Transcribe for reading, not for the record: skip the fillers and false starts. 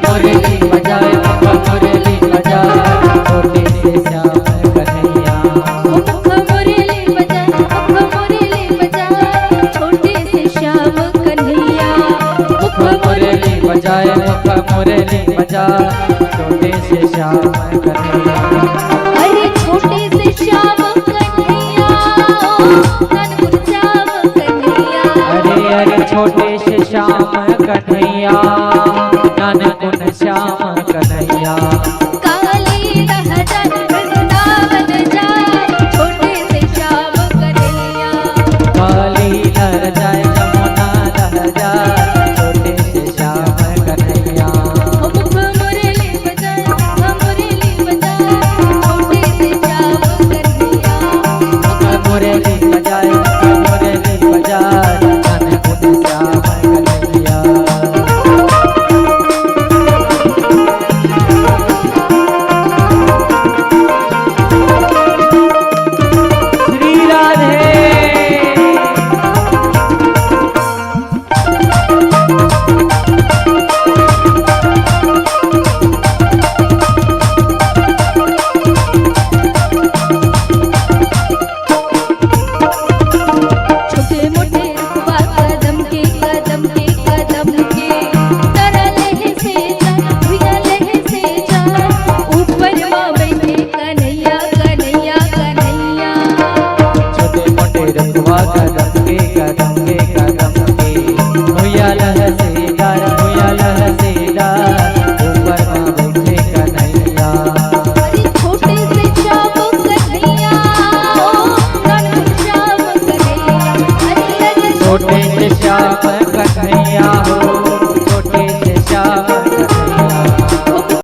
मुरली बजाए मुरली बजाए छोटे से श्याम कन्हैया। मुख मुरली बजाए छोटे से श्याम कन्हैया। मुख मुरली बजाए मुरली बजाए छोटे से श्याम कन्हैया। अरे छोटे से श्याम कन्हैया, ननमुन श्याम कन्हैया। अरे अरे छोटे से श्याम कन्हैया, ननमुन श्याम कन्हैया। काली लहर वृंदावन जाए छोटे से श्याम कन्हैया। काली लहर जाए यमुना लहर जाए छोटे से श्याम कन्हैया। मुख मुरली बजाए छोटे से श्याम कन्हैया। मुरली बजाए मुरली बजाए ननमुन श्याम कन्हैया। छोटे से श्याम